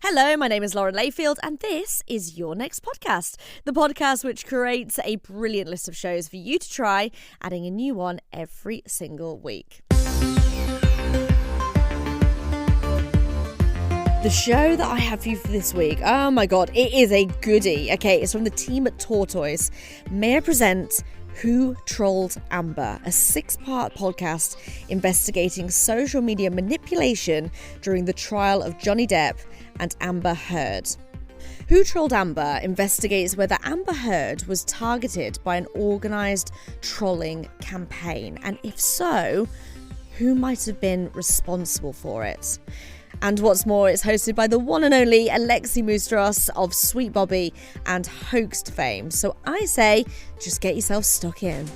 Hello, my name is Lauren Layfield, and this is Your Next Podcast, the podcast which creates a brilliant list of shows for you to try, adding a new one every single week. The show that I have for you for this week, oh my god, it is a goodie. Okay, it's from the team at Tortoise. May I present Who Trolled Amber, a 6-part podcast investigating social media manipulation during the trial of Johnny Depp and Amber Heard. Who Trolled Amber investigates whether Amber Heard was targeted by an organised trolling campaign, and if so, who might have been responsible for it. And what's more, it's hosted by the one and only Alexi Mostrous of Sweet Bobby and Hoaxed fame. So I say, just get yourself stuck in.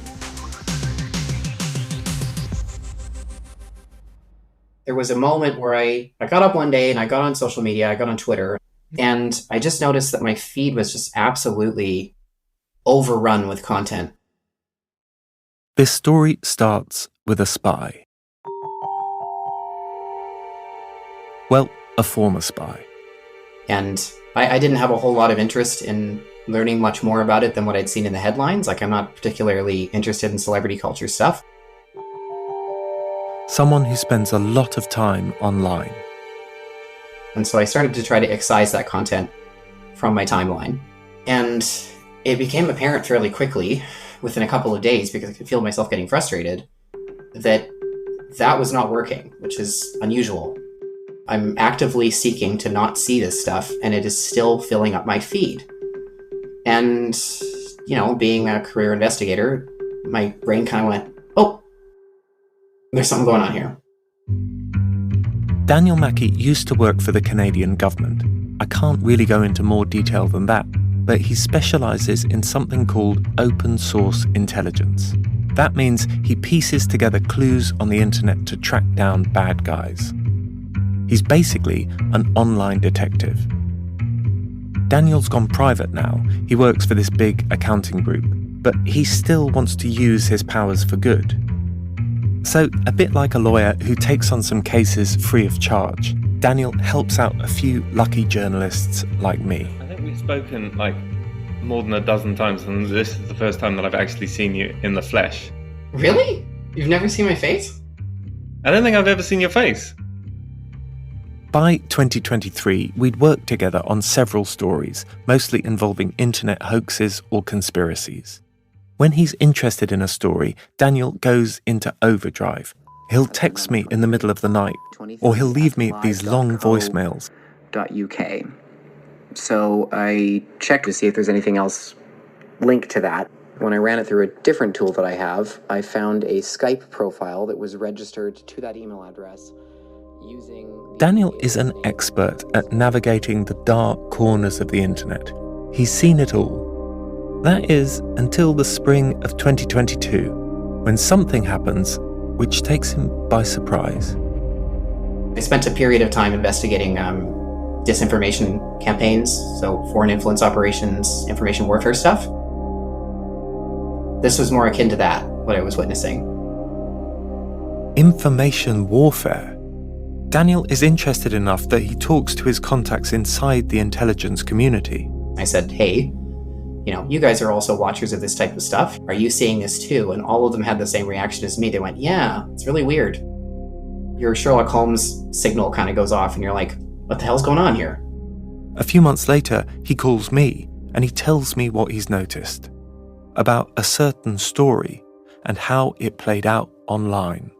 There was a moment where I got up one day and I got on social media, I got on Twitter, and I just noticed that my feed was just absolutely overrun with content. This story starts with a spy. Well, a former spy. And I didn't have a whole lot of interest in learning much more about it than what I'd seen in the headlines. Like, I'm not particularly interested in celebrity culture stuff. Someone who spends a lot of time online. And so I started to try to excise that content from my timeline. And it became apparent fairly quickly, within a couple of days, because I could feel myself getting frustrated, that was not working, which is unusual. I'm actively seeking to not see this stuff, and it is still filling up my feed. And, being a career investigator, my brain kind of went, oh, there's something going on here. Daniel Mackey used to work for the Canadian government. I can't really go into more detail than that, but he specialises in something called open source intelligence. That means he pieces together clues on the internet to track down bad guys. He's basically an online detective. Daniel's gone private now. He works for this big accounting group, but he still wants to use his powers for good. So, a bit like a lawyer who takes on some cases free of charge, Daniel helps out a few lucky journalists like me. I think we've spoken more than a dozen times, and this is the first time that I've actually seen you in the flesh. Really? You've never seen my face? I don't think I've ever seen your face. By 2023, we'd worked together on several stories, mostly involving internet hoaxes or conspiracies. When he's interested in a story, Daniel goes into overdrive. He'll text me in the middle of the night, or he'll leave me these long voicemails. .uk. So I checked to see if there's anything else linked to that. When I ran it through a different tool that I have, I found a Skype profile that was registered to that email address using... Daniel is an expert at navigating the dark corners of the internet. He's seen it all. That is, until the spring of 2022, when something happens which takes him by surprise. I spent a period of time investigating disinformation campaigns, so foreign influence operations, information warfare stuff. This was more akin to that, what I was witnessing. Information warfare? Daniel is interested enough that he talks to his contacts inside the intelligence community. I said, hey, you guys are also watchers of this type of stuff. Are you seeing this too? And all of them had the same reaction as me. They went, yeah, it's really weird. Your Sherlock Holmes signal kind of goes off and you're like, what the hell's going on here? A few months later, he calls me and he tells me what he's noticed about a certain story and how it played out online.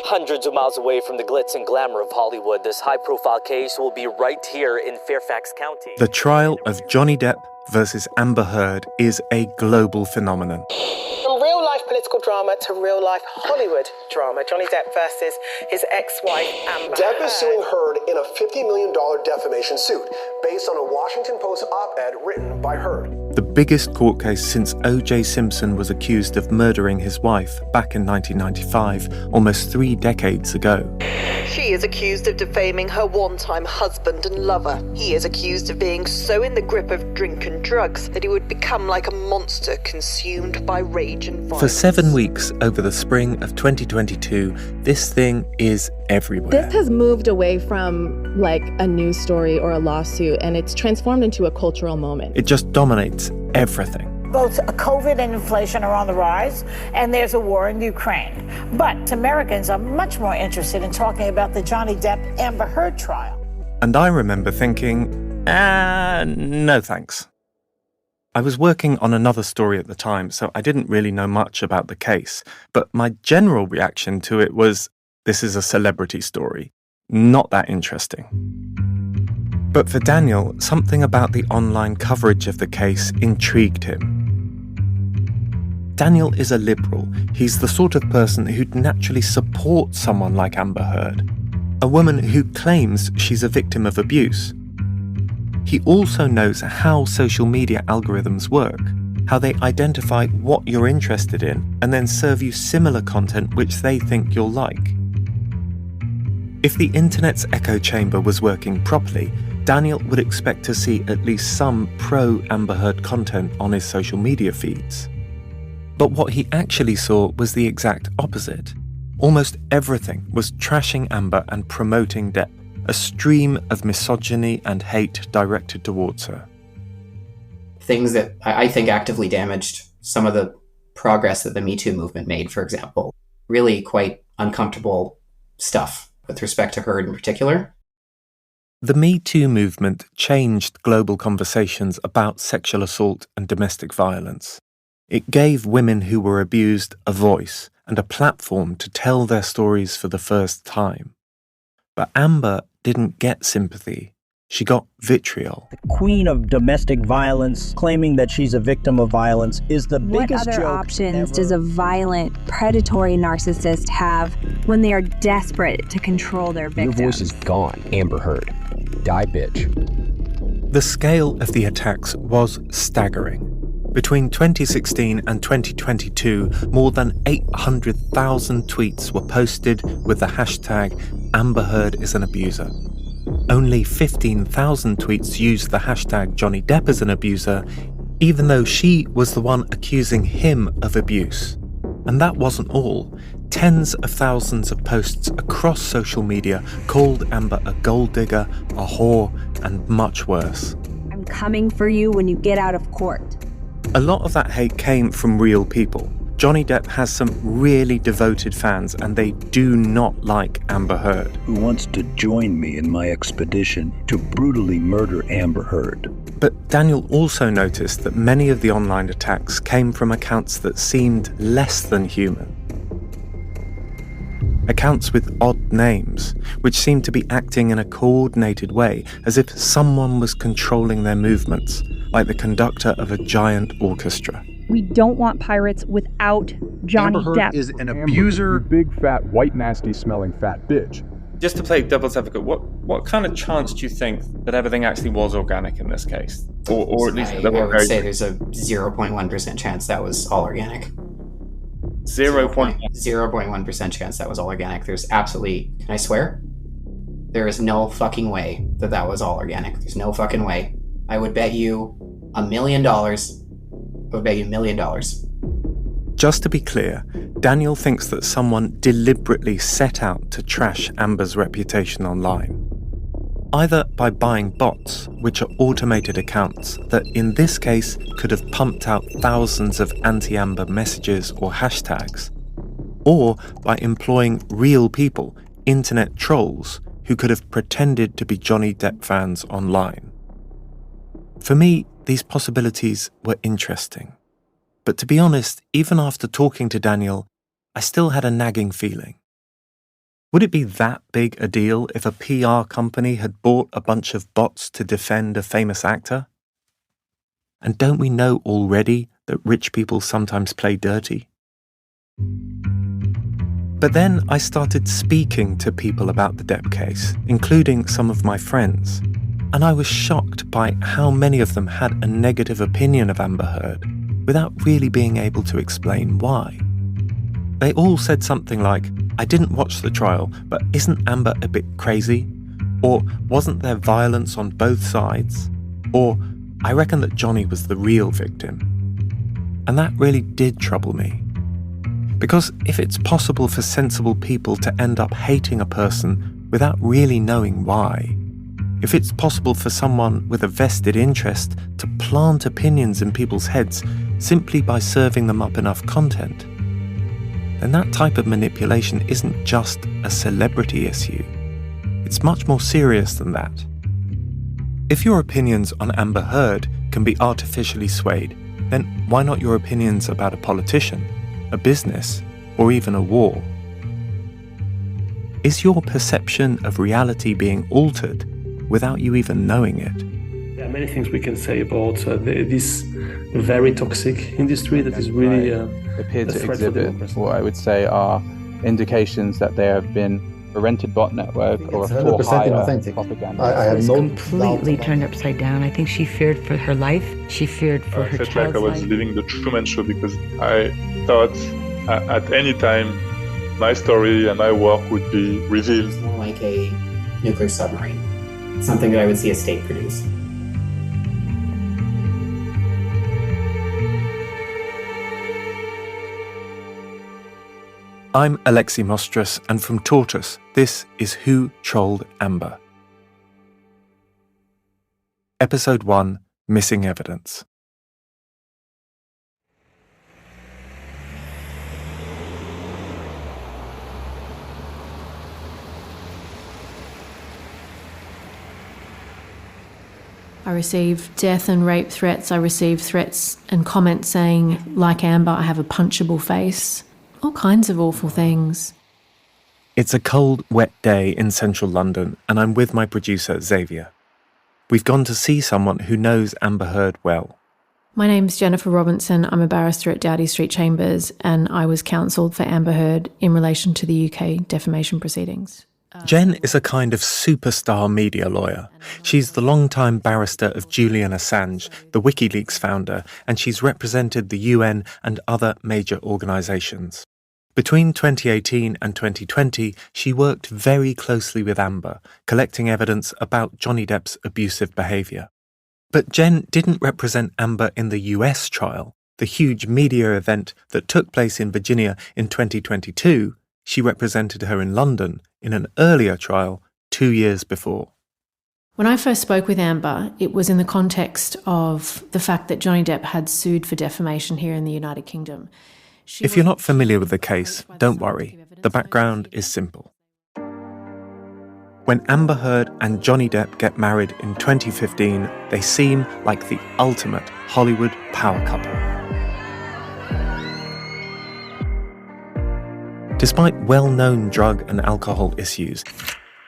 Hundreds of miles away from the glitz and glamour of Hollywood, this high-profile case will be right here in Fairfax County. The trial of Johnny Depp versus Amber Heard is a global phenomenon. From real-life political drama to real-life Hollywood drama, Johnny Depp versus his ex-wife Amber Depp Heard. is suing Heard in a $50 million defamation suit based on a Washington Post op-ed written by Heard. The biggest court case since O.J. Simpson was accused of murdering his wife back in 1995, almost 3 decades ago. She is accused of defaming her one-time husband and lover. He is accused of being so in the grip of drink and drugs that he would become like a monster consumed by rage and violence. For 7 weeks over the spring of 2022, this thing is everywhere. This has moved away from like a news story or a lawsuit, and it's transformed into a cultural moment. It just dominates everything. Both COVID and inflation are on the rise, and there's a war in Ukraine. But Americans are much more interested in talking about the Johnny Depp Amber Heard trial. And I remember thinking, no thanks. I was working on another story at the time, so I didn't really know much about the case. But my general reaction to it was, this is a celebrity story. Not that interesting. But for Daniel, something about the online coverage of the case intrigued him. Daniel is a liberal. He's the sort of person who'd naturally support someone like Amber Heard, a woman who claims she's a victim of abuse. He also knows how social media algorithms work, how they identify what you're interested in and then serve you similar content which they think you'll like. If the internet's echo chamber was working properly, Daniel would expect to see at least some pro-Amber Heard content on his social media feeds. But what he actually saw was the exact opposite. Almost everything was trashing Amber and promoting Depp, a stream of misogyny and hate directed towards her. Things that I think actively damaged some of the progress that the Me Too movement made, for example. Really quite uncomfortable stuff with respect to Heard in particular. The Me Too movement changed global conversations about sexual assault and domestic violence. It gave women who were abused a voice and a platform to tell their stories for the first time. But Amber didn't get sympathy. She got vitriol. The queen of domestic violence, claiming that she's a victim of violence, is the biggest joke. What other options does a violent, predatory narcissist have when they are desperate to control their victim? Your voice is gone, Amber Heard. Die, bitch. The scale of the attacks was staggering. Between 2016 and 2022, more than 800,000 tweets were posted with the hashtag Amber Heard is an abuser. Only 15,000 tweets used the hashtag Johnny Depp is an abuser, even though she was the one accusing him of abuse. And that wasn't all. Tens of thousands of posts across social media called Amber a gold digger, a whore, and much worse. I'm coming for you when you get out of court. A lot of that hate came from real people. Johnny Depp has some really devoted fans, and they do not like Amber Heard. Who wants to join me in my expedition to brutally murder Amber Heard? But Daniel also noticed that many of the online attacks came from accounts that seemed less than human. Accounts with odd names, which seemed to be acting in a coordinated way, as if someone was controlling their movements, like the conductor of a giant orchestra. We don't want pirates without Johnny Amber Heard Depp. is an abuser, you big fat white nasty smelling fat bitch. Just to play devil's advocate, what kind of chance do you think that everything actually was organic in this case, or at least I would say there's a 0.1% chance that was all organic. 0.1% chance that was all organic. There's absolutely, can I swear? There is no fucking way that was all organic. There's no fucking way. I would bet you $1 million. I would bet you $1 million. Just to be clear, Daniel thinks that someone deliberately set out to trash Amber's reputation online. Either by buying bots, which are automated accounts that in this case could have pumped out thousands of anti-Amber messages or hashtags, or by employing real people, internet trolls, who could have pretended to be Johnny Depp fans online. For me, these possibilities were interesting. But to be honest, even after talking to Daniel, I still had a nagging feeling. Would it be that big a deal if a PR company had bought a bunch of bots to defend a famous actor? And don't we know already that rich people sometimes play dirty? But then I started speaking to people about the Depp case, including some of my friends. And I was shocked by how many of them had a negative opinion of Amber Heard without really being able to explain why. They all said something like, "I didn't watch the trial, but isn't Amber a bit crazy?" Or, "Wasn't there violence on both sides?" Or, "I reckon that Johnny was the real victim." And that really did trouble me. Because if it's possible for sensible people to end up hating a person without really knowing why, if it's possible for someone with a vested interest to plant opinions in people's heads simply by serving them up enough content, then that type of manipulation isn't just a celebrity issue. It's much more serious than that. If your opinions on Amber Heard can be artificially swayed, then why not your opinions about a politician, a business, or even a war? Is your perception of reality being altered without you even knowing it? There are many things we can say about this very toxic industry that is really appear to exhibit what I would say are indications that there have been a rented bot network or a for hire propaganda. I have completely turned upside down. I think she feared for her life. She feared for her child's life. I felt like I was living the Truman Show because I thought at any time my story and my work would be revealed. It's more like a nuclear submarine, something that I would see a state produce. I'm Alexi Mostrous, and from Tortoise, this is Who Trolled Amber? Episode 1, Missing Evidence. I received death and rape threats. I received threats and comments saying, like Amber, I have a punchable face. All kinds of awful things. It's a cold, wet day in central London, and I'm with my producer, Xavier. We've gone to see someone who knows Amber Heard well. My name's Jennifer Robinson. I'm a barrister at Doughty Street Chambers, and I was counselled for Amber Heard in relation to the UK defamation proceedings. Jen is a kind of superstar media lawyer. She's the longtime barrister of Julian Assange, the WikiLeaks founder, and she's represented the UN and other major organisations. Between 2018 and 2020, she worked very closely with Amber, collecting evidence about Johnny Depp's abusive behaviour. But Jen didn't represent Amber in the US trial, the huge media event that took place in Virginia in 2022. She represented her in London in an earlier trial 2 years before. When I first spoke with Amber, it was in the context of the fact that Johnny Depp had sued for defamation here in the United Kingdom. If you're not familiar with the case, don't worry. The background is simple. When Amber Heard and Johnny Depp get married in 2015, they seem like the ultimate Hollywood power couple. Despite well-known drug and alcohol issues,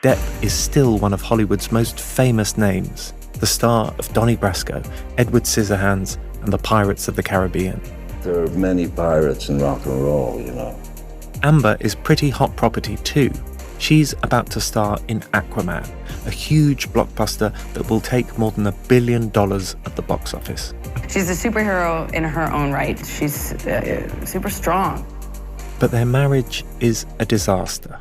Depp is still one of Hollywood's most famous names, the star of Donnie Brasco, Edward Scissorhands, and the Pirates of the Caribbean. There are many pirates in rock and roll, you know. Amber is pretty hot property too. She's about to star in Aquaman, a huge blockbuster that will take more than $1 billion at the box office. She's a superhero in her own right. She's super strong. But their marriage is a disaster.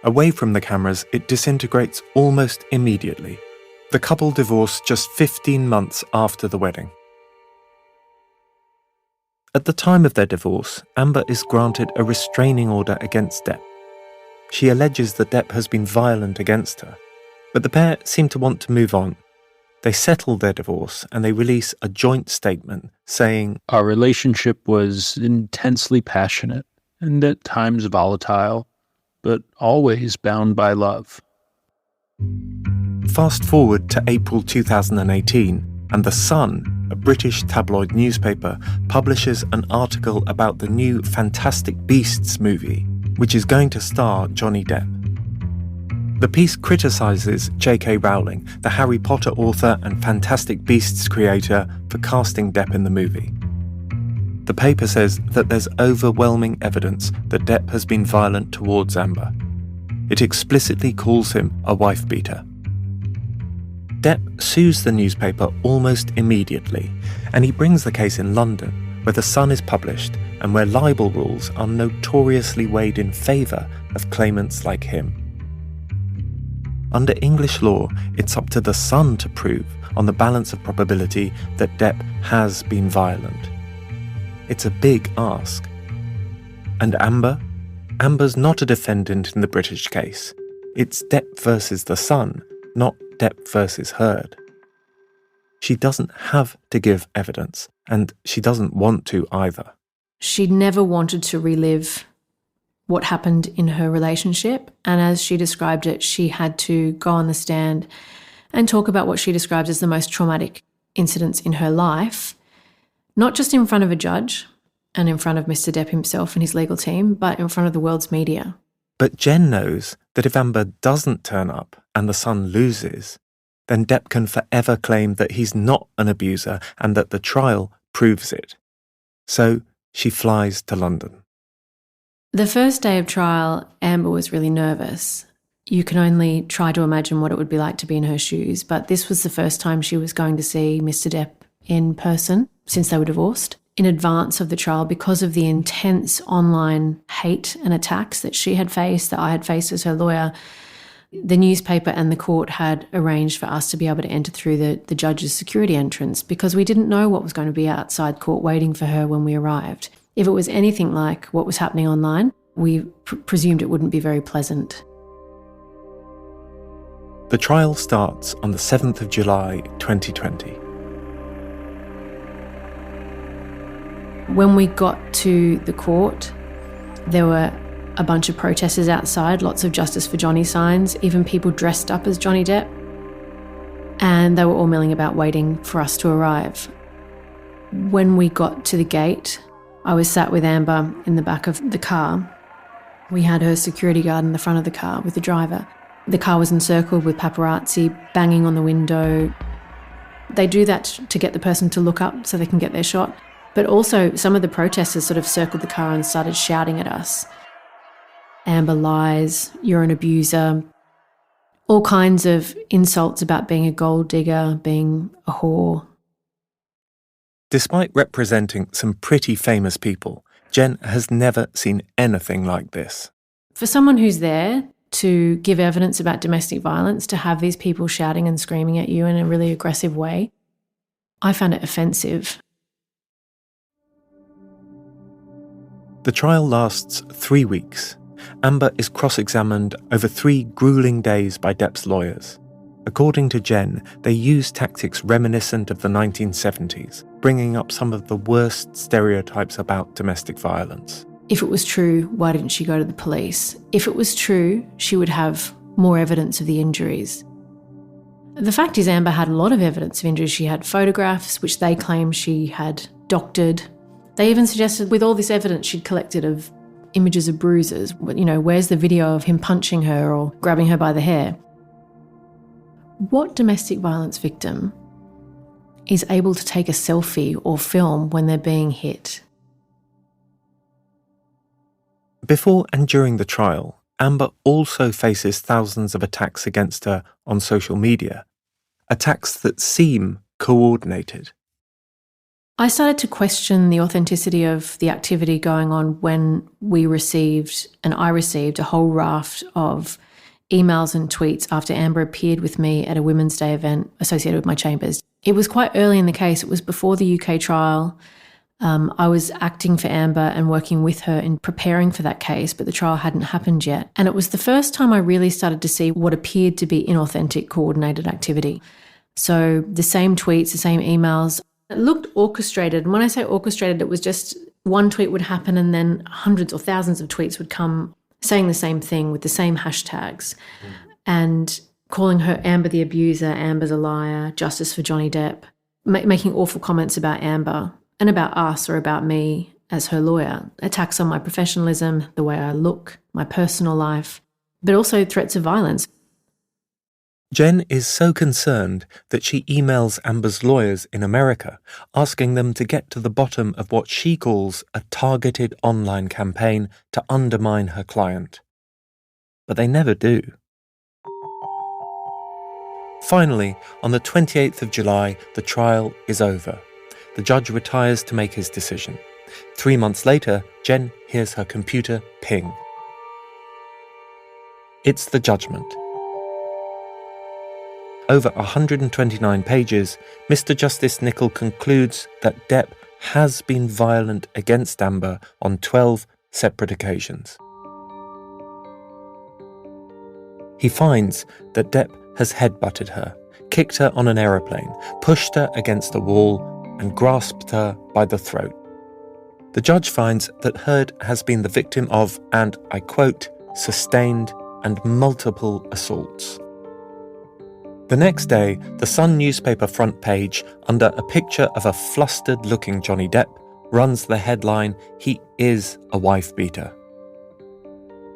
Away from the cameras, it disintegrates almost immediately. The couple divorced just 15 months after the wedding. At the time of their divorce, Amber is granted a restraining order against Depp. She alleges that Depp has been violent against her, but the pair seem to want to move on. They settle their divorce and they release a joint statement saying, "Our relationship was intensely passionate and at times volatile, but always bound by love." Fast forward to April 2018, and The Sun, a British tabloid newspaper, publishes an article about the new Fantastic Beasts movie, which is going to star Johnny Depp. The piece criticises J.K. Rowling, the Harry Potter author and Fantastic Beasts creator, for casting Depp in the movie. The paper says that there's overwhelming evidence that Depp has been violent towards Amber. It explicitly calls him a wife-beater. Depp sues the newspaper almost immediately, and he brings the case in London, where The Sun is published and where libel rules are notoriously weighed in favour of claimants like him. Under English law, it's up to The Sun to prove, on the balance of probability, that Depp has been violent. It's a big ask. And Amber? Amber's not a defendant in the British case. It's Depp versus The Sun, not Depp versus Heard. She doesn't have to give evidence, and she doesn't want to either. She never wanted to relive what happened in her relationship, and as she described it, she had to go on the stand and talk about what she describes as the most traumatic incidents in her life, not just in front of a judge and in front of Mr. Depp himself and his legal team, but in front of the world's media. But Jen knows that if Amber doesn't turn up and The Sun loses, then Depp can forever claim that he's not an abuser and that the trial proves it. So she flies to London. The first day of trial, Amber was really nervous. You can only try to imagine what it would be like to be in her shoes, but this was the first time she was going to see Mr. Depp in person since they were divorced. In advance of the trial, because of the intense online hate and attacks that she had faced, that I had faced as her lawyer, the newspaper and the court had arranged for us to be able to enter through the judge's security entrance because we didn't know what was going to be outside court waiting for her when we arrived. If it was anything like what was happening online, we presumed it wouldn't be very pleasant. The trial starts on the 7th of July, 2020. When we got to the court, there were a bunch of protesters outside, lots of Justice for Johnny signs, even people dressed up as Johnny Depp. And they were all milling about waiting for us to arrive. When we got to the gate, I was sat with Amber in the back of the car. We had her security guard in the front of the car with the driver. The car was encircled with paparazzi banging on the window. They do that to get the person to look up so they can get their shot. But also some of the protesters sort of circled the car and started shouting at us. Amber lies, you're an abuser, all kinds of insults about being a gold digger, being a whore. Despite representing some pretty famous people, Jen has never seen anything like this. For someone who's there to give evidence about domestic violence, to have these people shouting and screaming at you in a really aggressive way, I found it offensive. The trial lasts 3 weeks. Amber is cross-examined over 3 grueling days by Depp's lawyers. According to Jen, they use tactics reminiscent of the 1970s, bringing up some of the worst stereotypes about domestic violence. If it was true, why didn't she go to the police? If it was true, she would have more evidence of the injuries. The fact is, Amber had a lot of evidence of injuries. She had photographs, which they claim she had doctored. They even suggested with all this evidence she'd collected of images of bruises, you know, where's the video of him punching her or grabbing her by the hair? What domestic violence victim is able to take a selfie or film when they're being hit? Before and during the trial, Amber also faces thousands of attacks against her on social media, attacks that seem coordinated. I started to question the authenticity of the activity going on when I received a whole raft of emails and tweets after Amber appeared with me at a Women's Day event associated with my chambers. It was quite early in the case. It was before the UK trial. I was acting for Amber and working with her in preparing for that case, but the trial hadn't happened yet. And it was the first time I really started to see what appeared to be inauthentic coordinated activity. So the same tweets, the same emails. It looked orchestrated. And when I say orchestrated, it was just one tweet would happen and then hundreds or thousands of tweets would come saying the same thing with the same hashtags and calling her Amber the abuser, Amber's a liar, justice for Johnny Depp, making awful comments about Amber and about us or about me as her lawyer, attacks on my professionalism, the way I look, my personal life, but also threats of violence. Jen is so concerned that she emails Amber's lawyers in America, asking them to get to the bottom of what she calls a targeted online campaign to undermine her client. but they never do. Finally, on the 28th of July, the trial is over. The judge retires to make his decision. 3 months later, Jen hears her computer ping. It's the judgment. Over 129 pages, Mr. Justice Nicol concludes that Depp has been violent against Amber on 12 separate occasions. He finds that Depp has headbutted her, kicked her on an aeroplane, pushed her against a wall, and grasped her by the throat. The judge finds that Heard has been the victim of, and I quote, sustained and multiple assaults. The next day, the Sun newspaper front page, under a picture of a flustered-looking Johnny Depp, runs the headline, "He is a wife-beater."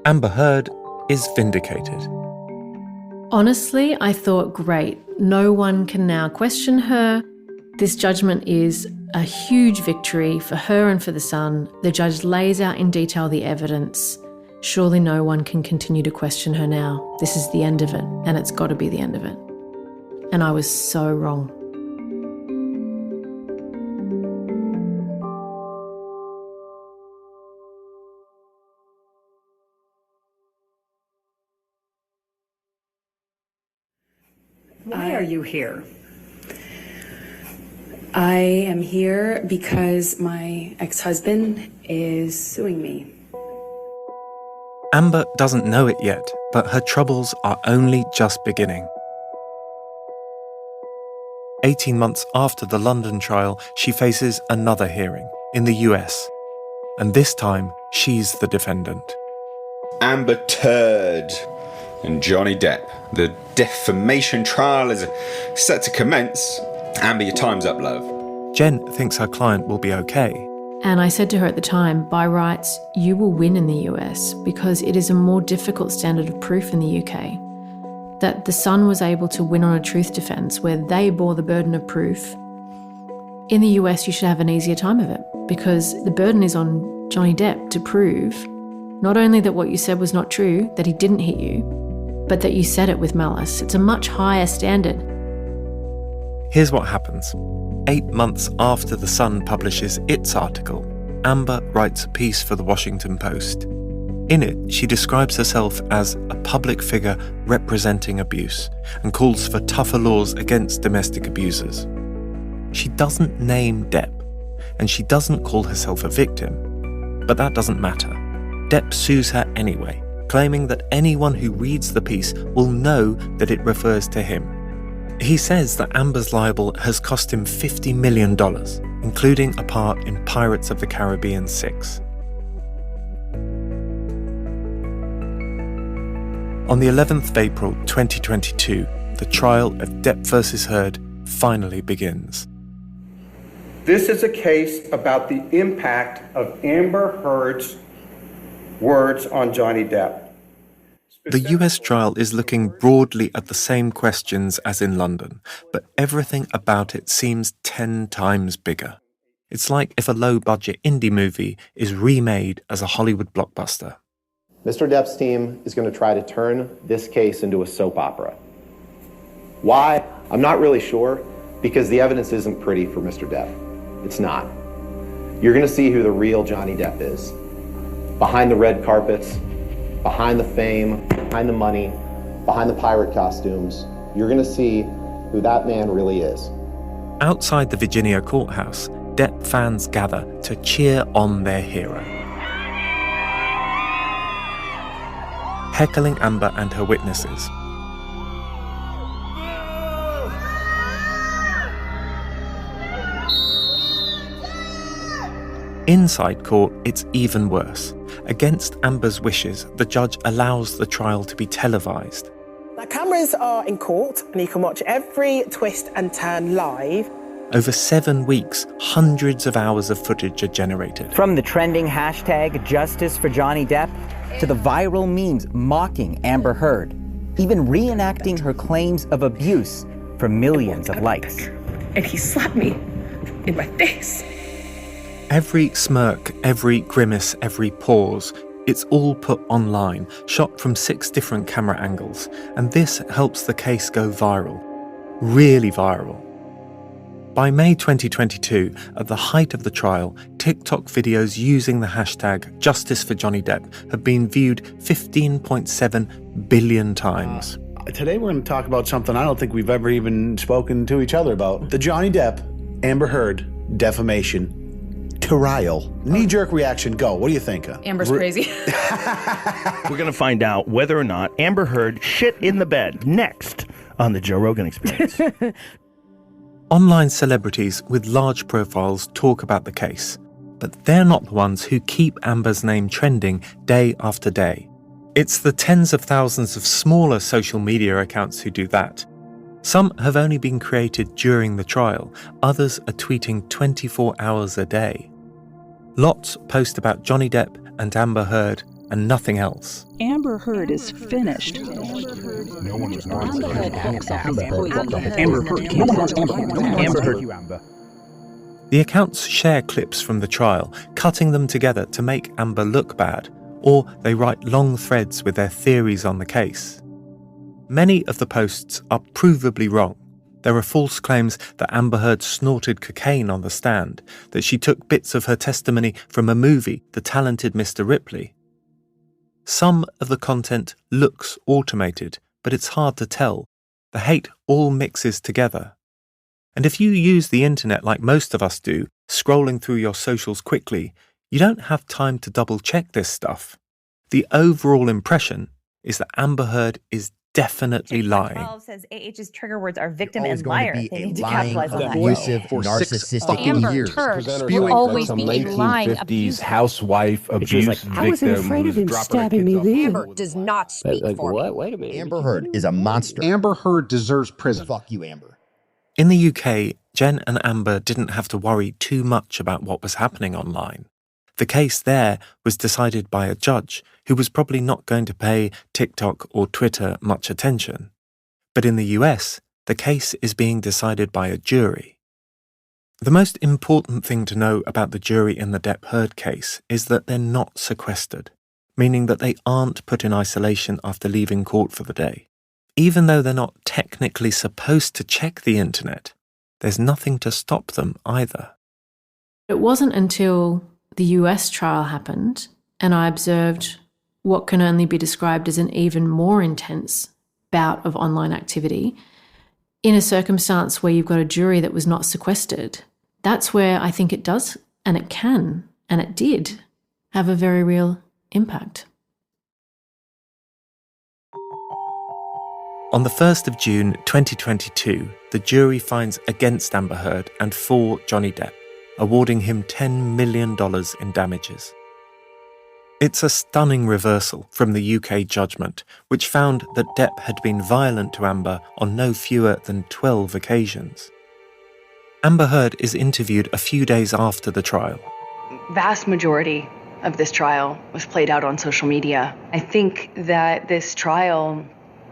Amber Heard is vindicated. Honestly, I thought, great, no one can now question her. This judgment is a huge victory for her and for the Sun. The judge lays out in detail the evidence. Surely no one can continue to question her now. This is the end of it, and it's got to be the end of it. And I was so wrong. Why are you here? I am here because my ex-husband is suing me. Amber doesn't know it yet, but her troubles are only just beginning. 18 months after the London trial, she faces another hearing in the US. And this time, she's the defendant. Amber Turd and Johnny Depp. The defamation trial is set to commence. Amber, your time's up, love. Jen thinks her client will be okay. And I said to her at the time, by rights, you will win in the US because it is a more difficult standard of proof in the UK. That the Sun was able to win on a truth defence where they bore the burden of proof. In the US, you should have an easier time of it because the burden is on Johnny Depp to prove not only that what you said was not true, that he didn't hit you, but that you said it with malice. It's a much higher standard. Here's what happens. 8 months after The Sun publishes its article, Amber writes a piece for the Washington Post. In it, she describes herself as a public figure representing abuse and calls for tougher laws against domestic abusers. She doesn't name Depp, and she doesn't call herself a victim. But that doesn't matter. Depp sues her anyway, claiming that anyone who reads the piece will know that it refers to him. He says that Amber's libel has cost him $50 million, including a part in Pirates of the Caribbean 6. On the 11th of April 2022, the trial of Depp versus Heard finally begins. This is a case about the impact of Amber Heard's words on Johnny Depp. The US trial is looking broadly at the same questions as in London, but everything about it seems 10 times bigger. It's like if a low-budget indie movie is remade as a Hollywood blockbuster. Mr. Depp's team is going to try to turn this case into a soap opera. Why? I'm not really sure, because the evidence isn't pretty for Mr. Depp. It's not. You're going to see who the real Johnny Depp is. Behind the red carpets, behind the fame, behind the money, behind the pirate costumes, you're going to see who that man really is. Outside the Virginia courthouse, Depp fans gather to cheer on their hero. Heckling Amber and her witnesses. Inside court, it's even worse. Against Amber's wishes, the judge allows the trial to be televised. The cameras are in court, and you can watch every twist and turn live. Over 7 weeks, hundreds of hours of footage are generated. From the trending hashtag Justice for Johnny Depp to the viral memes mocking Amber Heard, even reenacting her claims of abuse for millions of likes. And he slapped me in my face. Every smirk, every grimace, every pause It's all put online, shot from 6 different camera angles, and this helps the case go viral. Really viral. By May 2022, at the height of the trial, TikTok videos using the hashtag Justice for Johnny Depp have been viewed 15.7 billion times. Today we're going to talk about something I don't think we've ever even spoken to each other about. The Johnny Depp, Amber Heard, defamation trial. Knee-jerk reaction, go. What do you think? Amber's crazy. We're going to find out whether or not Amber Heard shit in the bed next on the Joe Rogan Experience. Online celebrities with large profiles talk about the case, but they're not the ones who keep Amber's name trending day after day. It's the tens of thousands of smaller social media accounts who do that. Some have only been created during the trial, others are tweeting 24 hours a day. Lots post about Johnny Depp and Amber Heard and nothing else. Amber Heard is finished. No one was not. Amber Heard. The accounts share clips from the trial, cutting them together to make Amber look bad, or they write long threads with their theories on the case. Many of the posts are provably wrong. There are false claims that Amber Heard snorted cocaine on the stand, that she took bits of her testimony from a movie, The Talented Mr. Ripley. Some of the content looks automated, but it's hard to tell. The hate all mixes together. And if you use the internet like most of us do, scrolling through your socials quickly, you don't have time to double-check this stuff. The overall impression is that Amber Heard is definitely lying. 12 says AH's trigger words are victim and liar. They need to capitalize on that. Abusive, narcissistic years. Will always be a lying 1950s housewife abuse I wasn't afraid of him stabbing me there. Amber does not speak for me. Wait a minute. Amber Heard is a monster. Amber Heard deserves prison. Fuck you, Amber. In the UK, Jen and Amber didn't have to worry too much about what was happening online. The case there was decided by a judge who was probably not going to pay TikTok or Twitter much attention. But in the US, the case is being decided by a jury. The most important thing to know about the jury in the Depp Heard case is that they're not sequestered, meaning that they aren't put in isolation after leaving court for the day. Even though they're not technically supposed to check the internet, there's nothing to stop them either. It wasn't until the US trial happened and I observed what can only be described as an even more intense bout of online activity in a circumstance where you've got a jury that was not sequestered. That's where I think it does, and it can, and it did, have a very real impact. On the 1st of June 2022, the jury finds against Amber Heard and for Johnny Depp, awarding him $10 million in damages. It's a stunning reversal from the UK judgment, which found that Depp had been violent to Amber on no fewer than 12 occasions. Amber Heard is interviewed a few days after the trial. Vast majority of this trial was played out on social media. I think that this trial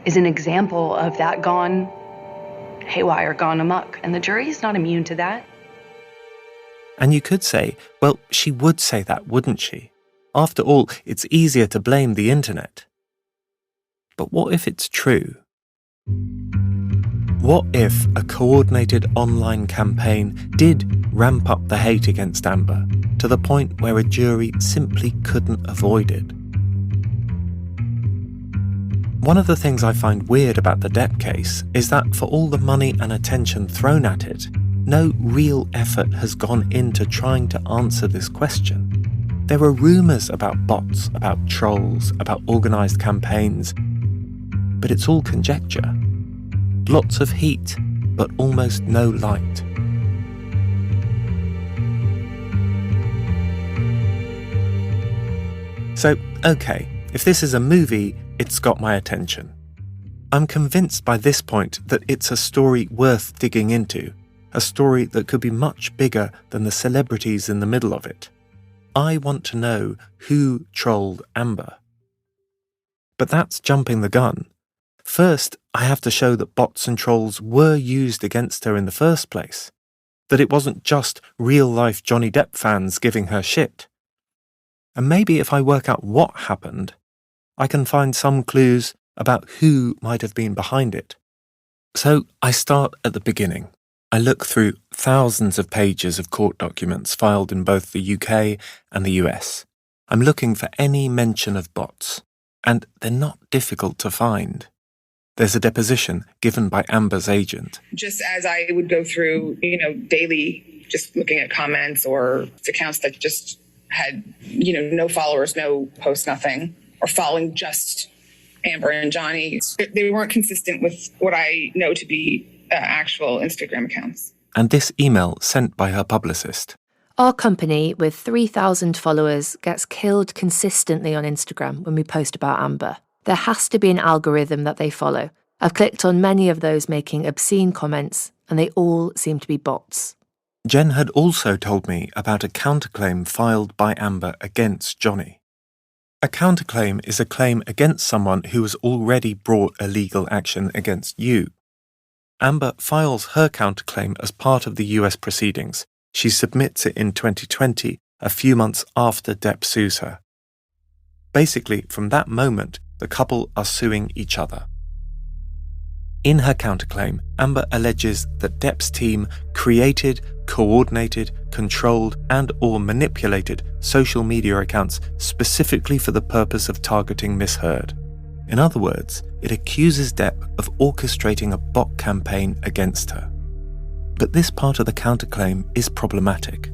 is an example of that gone haywire, gone amok, and the jury is not immune to that. And you could say, well, she would say that, wouldn't she? After all, it's easier to blame the internet. But what if it's true? What if a coordinated online campaign did ramp up the hate against Amber to the point where a jury simply couldn't avoid it? One of the things I find weird about the Depp case is that for all the money and attention thrown at it, no real effort has gone into trying to answer this question. There are rumours about bots, about trolls, about organised campaigns, but it's all conjecture. Lots of heat, but almost no light. So, okay, if this is a movie, it's got my attention. I'm convinced by this point that it's a story worth digging into, a story that could be much bigger than the celebrities in the middle of it. I want to know who trolled Amber. But that's jumping the gun. First, I have to show that bots and trolls were used against her in the first place, that it wasn't just real-life Johnny Depp fans giving her shit. And maybe if I work out what happened, I can find some clues about who might have been behind it. So I start at the beginning. I look through thousands of pages of court documents filed in both the UK and the US. I'm looking for any mention of bots, and they're not difficult to find. There's a deposition given by Amber's agent. Just as I would go through, daily, just looking at comments or accounts that just had, no followers, no posts, nothing, or following just Amber and Johnny. They weren't consistent with what I know to be actual Instagram accounts. And this email sent by her publicist. Our company with 3,000 followers gets killed consistently on Instagram when we post about Amber. There has to be an algorithm that they follow. I've clicked on many of those making obscene comments, and they all seem to be bots. Jen had also told me about a counterclaim filed by Amber against Johnny. A counterclaim is a claim against someone who has already brought a legal action against you. Amber files her counterclaim as part of the US proceedings. She submits it in 2020, a few months after Depp sues her. Basically, from that moment, the couple are suing each other. In her counterclaim, Amber alleges that Depp's team created, coordinated, controlled, and/or manipulated social media accounts specifically for the purpose of targeting Miss Heard. In other words, it accuses Depp of orchestrating a bot campaign against her. But this part of the counterclaim is problematic.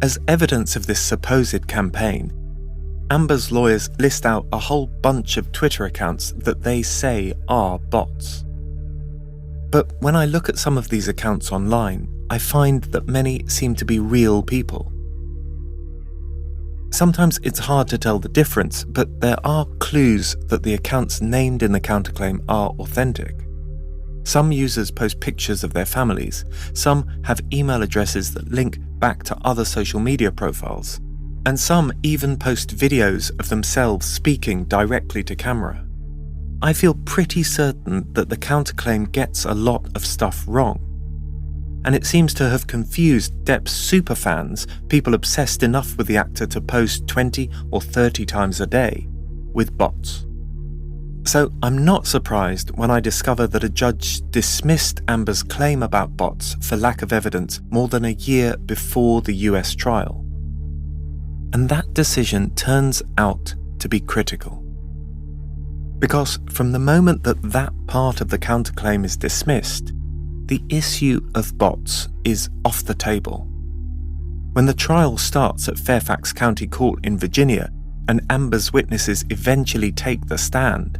As evidence of this supposed campaign, Amber's lawyers list out a whole bunch of Twitter accounts that they say are bots. But when I look at some of these accounts online, I find that many seem to be real people. Sometimes it's hard to tell the difference, but there are clues that the accounts named in the counterclaim are authentic. Some users post pictures of their families, some have email addresses that link back to other social media profiles, and some even post videos of themselves speaking directly to camera. I feel pretty certain that the counterclaim gets a lot of stuff wrong. And it seems to have confused Depp's superfans, people obsessed enough with the actor to post 20 or 30 times a day, with bots. So I'm not surprised when I discover that a judge dismissed Amber's claim about bots for lack of evidence more than a year before the US trial. And that decision turns out to be critical. Because from the moment that that part of the counterclaim is dismissed, the issue of bots is off the table. When the trial starts at Fairfax County Court in Virginia and Amber's witnesses eventually take the stand,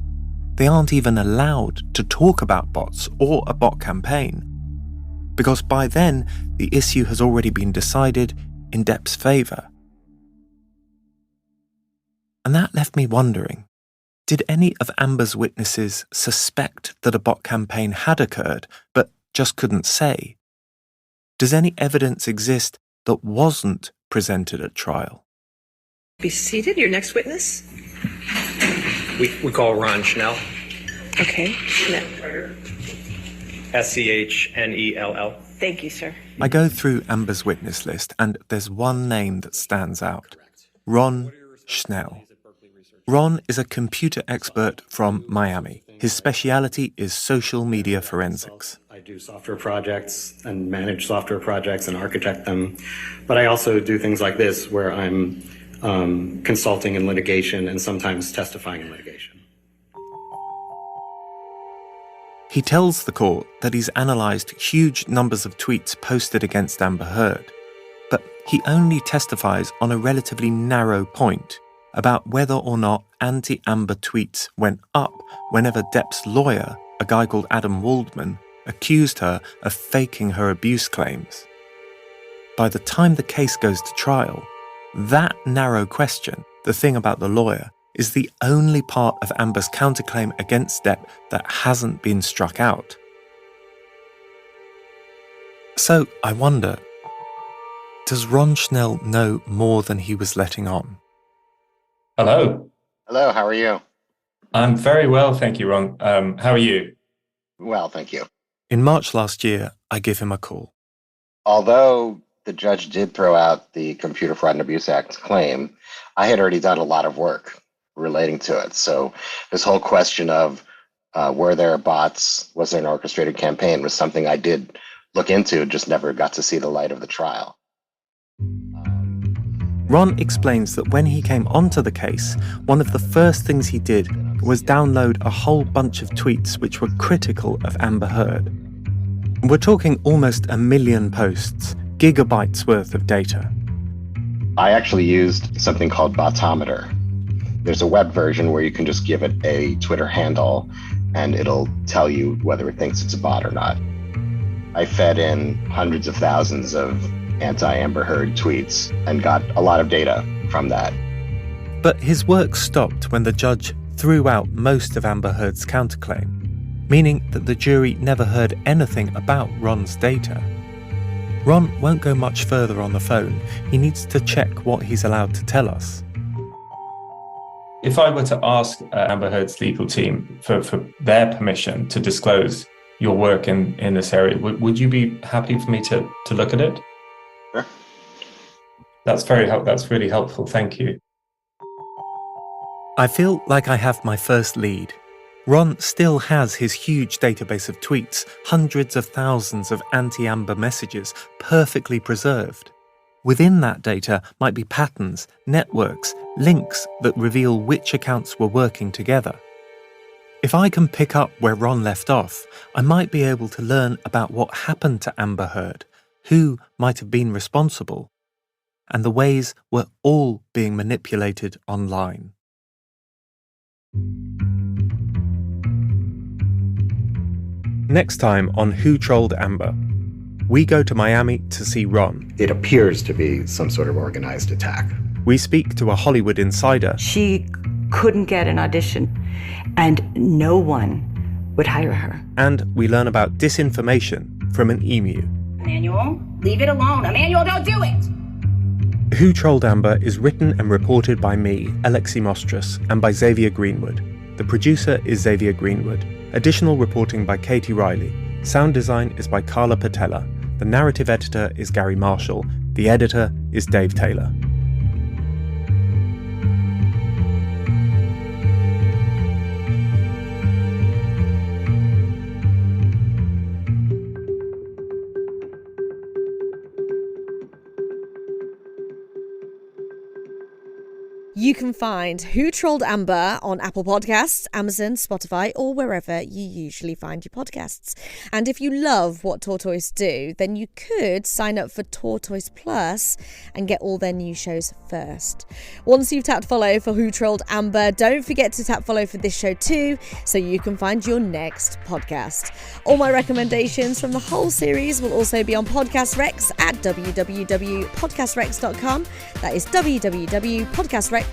they aren't even allowed to talk about bots or a bot campaign, because by then the issue has already been decided in Depp's favour. And that left me wondering, did any of Amber's witnesses suspect that a bot campaign had occurred, but just couldn't say? Does any evidence exist that wasn't presented at trial? Be seated. Your next witness? We call Ron Schnell. Okay. Schnell. Schnell. Thank you, sir. I go through Amber's witness list and there's one name that stands out. Ron Schnell. Ron is a computer expert from Miami. His speciality is social media forensics. I do software projects and manage software projects and architect them. But I also do things like this where I'm consulting in litigation and sometimes testifying in litigation. He tells the court that he's analysed huge numbers of tweets posted against Amber Heard, but he only testifies on a relatively narrow point about whether or not anti-Amber tweets went up whenever Depp's lawyer, a guy called Adam Waldman, accused her of faking her abuse claims. By the time the case goes to trial, that narrow question, the thing about the lawyer, is the only part of Amber's counterclaim against Depp that hasn't been struck out. So I wonder, does Ron Schnell know more than he was letting on? Hello. Hello, how are you? I'm very well, thank you, Ron. How are you? Well, thank you. In March last year, I give him a call. Although the judge did throw out the Computer Fraud and Abuse Act claim, I had already done a lot of work relating to it. So this whole question of were there bots, was there an orchestrated campaign, was something I did look into, just never got to see the light of the trial. Ron explains that when he came onto the case, one of the first things he did was download a whole bunch of tweets which were critical of Amber Heard. We're talking almost 1 million posts, gigabytes worth of data. I actually used something called Botometer. There's a web version where you can just give it a Twitter handle and it'll tell you whether it thinks it's a bot or not. I fed in hundreds of thousands of anti-Amber Heard tweets and got a lot of data from that. But his work stopped when the judge threw out most of Amber Heard's counterclaim, meaning that the jury never heard anything about Ron's data. Ron won't go much further on the phone. He needs to check what he's allowed to tell us. If I were to ask Amber Heard's legal team for their permission to disclose your work in this area, would you be happy for me to look at it? Sure. That's really helpful. Thank you. I feel like I have my first lead. Ron still has his huge database of tweets, hundreds of thousands of anti-Amber messages, perfectly preserved. Within that data might be patterns, networks, links that reveal which accounts were working together. If I can pick up where Ron left off, I might be able to learn about what happened to Amber Heard, who might have been responsible, and the ways we're all being manipulated online. Next time on Who Trolled Amber, we go to Miami to see Ron. It appears to be some sort of organized attack. We speak to a Hollywood insider. She couldn't get an audition, and no one would hire her. And we learn about disinformation from an emu. Emmanuel, leave it alone. Emmanuel, don't do it! Who Trolled Amber is written and reported by me, Alexi Mostrous, and by Xavier Greenwood. The producer is Xavier Greenwood. Additional reporting by Katie Riley. Sound design is by Carla Patella. The narrative editor is Gary Marshall. The editor is Dave Taylor. You can find Who Trolled Amber on Apple Podcasts, Amazon, Spotify, or wherever you usually find your podcasts. And if you love what Tortoise do, then you could sign up for Tortoise Plus and get all their new shows first. Once you've tapped follow for Who Trolled Amber, don't forget to tap follow for this show too, so you can find your next podcast. All my recommendations from the whole series will also be on Podcast Rex at www.podcastrex.com. That is www.podcastrex.com.